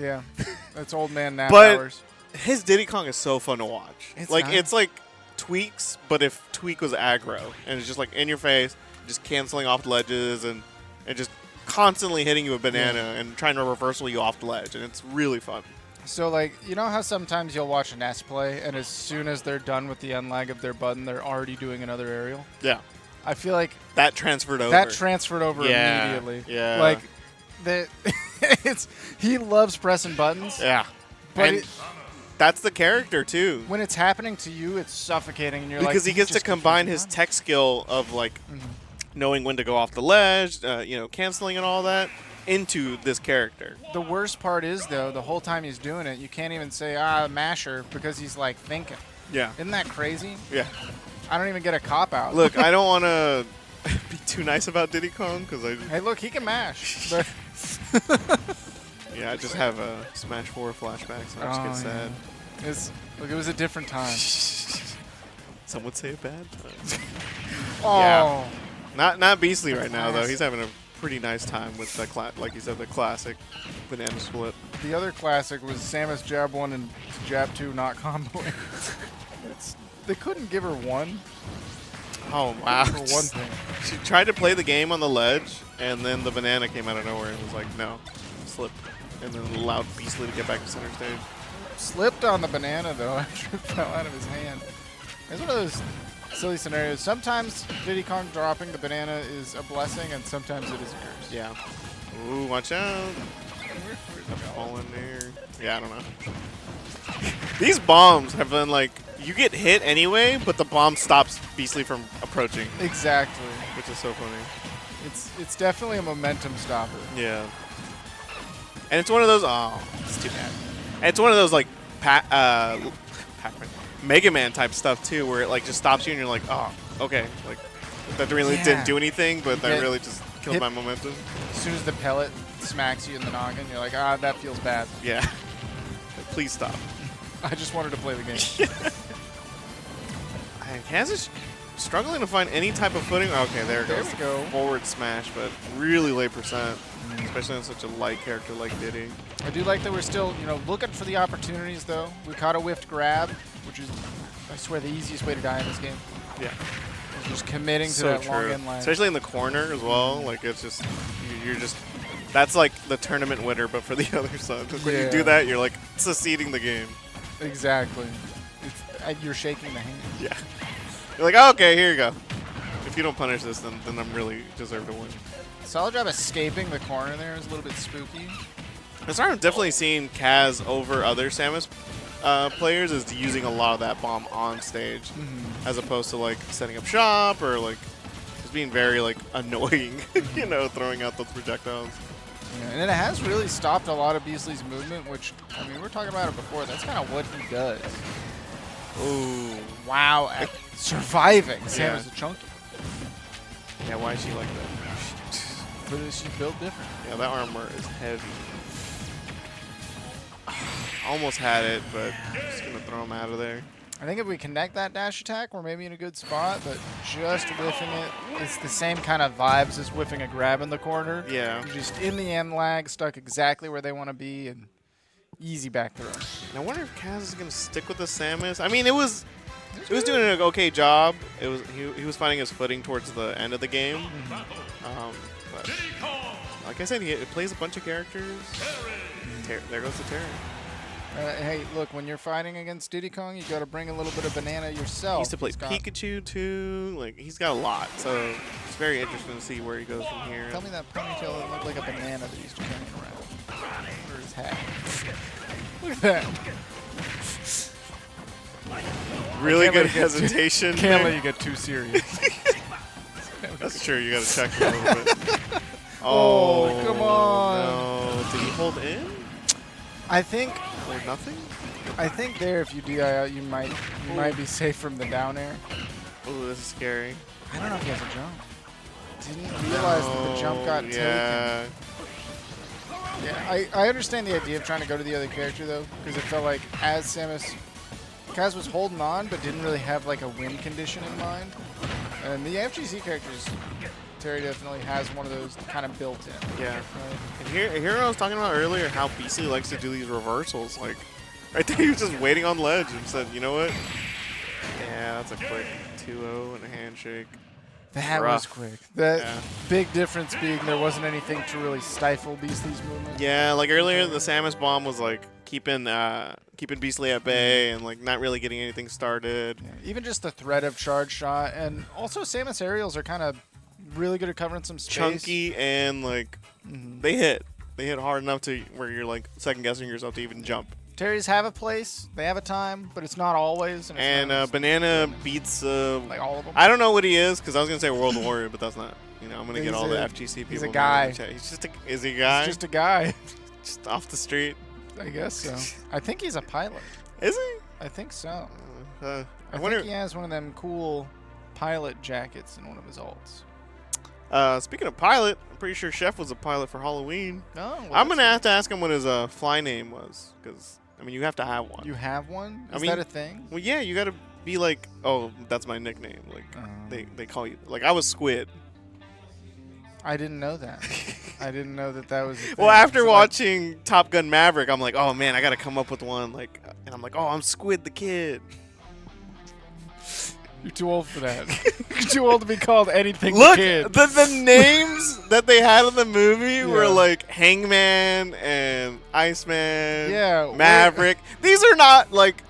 Yeah, that's old man nap But hours. his Diddy Kong is so fun to watch. It's like nice. it's like Tweaks, but if Tweak was aggro, and it's just like in your face, just canceling off ledges and just constantly hitting you with banana and trying to reversal you off the ledge, and it's really fun. So, like, you know how sometimes you'll watch an S play, and as soon as they're done with the unlag of their button, they're already doing another aerial? Yeah. I feel like That transferred over. that transferred over immediately. Yeah. Like, he loves pressing buttons. Yeah. But And that's the character, too. when it's happening to you, it's suffocating, and you're Because like, he gets to just keep combine pressing his buttons. tech skill of, like, knowing when to go off the ledge, canceling and all that, into this character. The worst part is, though, the whole time he's doing it, you can't even say, masher, because he's, like, thinking. Yeah. Isn't that crazy? Yeah. I don't even get a cop-out. Look, I don't want to be too nice about Diddy Kong, because Hey, look, he can mash. But I just have a Smash 4 flashbacks, and I just get sad. It was a different time. Some would say a bad time. Oh. Not Beastly right now, though. Classic. He's having a pretty nice time with the, like you said, the classic banana split. The other classic was Samus jab 1 and jab 2 not comboing. They couldn't give her one. Oh, wow. For one thing. She tried to play the game on the ledge, and then the banana came out of nowhere and was like, no, slip. And then allowed Beastly to get back to center stage. Slipped on the banana, though, after it fell out of his hand. It's one of those silly scenarios. Sometimes Diddy Kong dropping the banana is a blessing, and sometimes it is a curse. Yeah. Ooh, watch out. Fall in there. Yeah, I don't know. These bombs have been like, you get hit anyway, but the bomb stops Beastly from approaching, Exactly. which is so funny. It's definitely a momentum stopper. Yeah. And it's one of those, oh, it's too bad. And it's one of those like Pac-Man, Mega Man type stuff too, where it like just stops you and you're like, oh, okay. Like, that really didn't do anything, but that really just killed my momentum. As soon as the pellet smacks you in the noggin, you're like, that feels bad. Yeah. Like, please stop. I just wanted to play the game. Kansas struggling to find any type of footing. Okay, there it There goes. we go. Forward smash, but really late percent, especially on such a light character like Diddy. I do like that we're still, looking for the opportunities, though. We caught a whiffed grab, which is, I swear, the easiest way to die in this game. Yeah. Is just committing to So that true. long end line. Especially in the corner as well. Like, it's just, you're just, that's like the tournament winner, but for the other side. Like, when you do that, you're like seceding the game. Exactly. You're shaking the hand. Yeah. You're like, oh, okay, here you go. If you don't punish this, then I'm really deserve to win. Solid job escaping the corner there is a little bit spooky. I'm definitely seeing Kaz over other Samus players is using a lot of that bomb on stage, as opposed to like setting up shop or like just being very like annoying, throwing out those projectiles. Yeah, and it has really stopped a lot of Beastly's movement, which, I mean, we were talking about it before. That's kind of what he does. Ooh. Wow. Surviving. Yeah. Samus the chunky. Yeah, why is she like that? But she's built different. Yeah, that armor is heavy. Almost had it, but just going to throw him out of there. I think if we connect that dash attack, we're maybe in a good spot, but just whiffing it, it's the same kind of vibes as whiffing a grab in the corner. Yeah. You're just in the end lag, stuck exactly where they want to be, and easy back throw. And I wonder if Kaz is going to stick with the Samus. I mean, it was doing an okay job. It was he was finding his footing towards the end of the game. But like I said, he plays a bunch of characters. There goes the Terry. Hey, look, when you're fighting against Diddy Kong, you got to bring a little bit of banana yourself. He used to play Pikachu too. Like, he's got a lot, so it's very interesting to see where he goes from here. Tell me that ponytail that looked like a banana that he used to carry around. Or his hat. Look at that. Really good hesitation. Can't let you get too serious. That's true. You got to check a little bit. Oh, come on. No. Did he hold in? I think. Or nothing? I think there, if you DI out, you might be safe from the down air. Oh, this is scary. I don't know if he has a jump. Didn't realize that the jump got taken. Yeah. Yeah, I understand the idea of trying to go to the other character, though, because it felt like as Samus, Kaz was holding on, but didn't really have like a win condition in mind. And the FGC characters, Terry definitely has one of those kind of built in. Yeah. Right? And here I was talking about earlier how Beastly likes to do these reversals. Like, right there he was just waiting on ledge and said, you know what? Yeah, that's a quick 2-0 and a handshake. That Rough. was quick. That Yeah. big difference being there wasn't anything to really stifle Beastly's movement. Yeah, like earlier the Samus bomb was like keeping Beastly at bay and like not really getting anything started. Yeah, even just the threat of charge shot, and also Samus aerials are kind of really good at covering some space. Chunky and like they hit hard enough to where you're like second guessing yourself to even jump. Terry's have a place, they have a time, but it's not always. And, it's And not Banana beats like all of them. I don't know what he is because I was gonna say World Warrior, but that's not. You know, I'm gonna get all the FGC people. He's a mad guy. in the chat. He's just is he a guy? He's just a guy. Just off the street. I guess so. I think he's a pilot. Is he? I think so. I I wonder. think he has one of them cool pilot jackets in one of his alts. Speaking of pilot, I'm pretty sure Chef was a pilot for Halloween. No, well, I'm gonna have to ask him what his fly name was, because I mean you have to have one. You have one? Is I mean, that a thing? Well, yeah, you gotta be like, oh, that's my nickname. Like Oh. they call you. Like I was Squid. I didn't know that. I didn't know that was. A thing. Well, after So, like, watching Top Gun Maverick, I'm like, oh man, I gotta come up with one. Like, and I'm like, oh, I'm Squid the Kid. you're too old for that. You're too old to be called anything. Look, kid. the names that they had in the movie were Yeah. like Hangman and Iceman, Yeah, Maverick. These are not like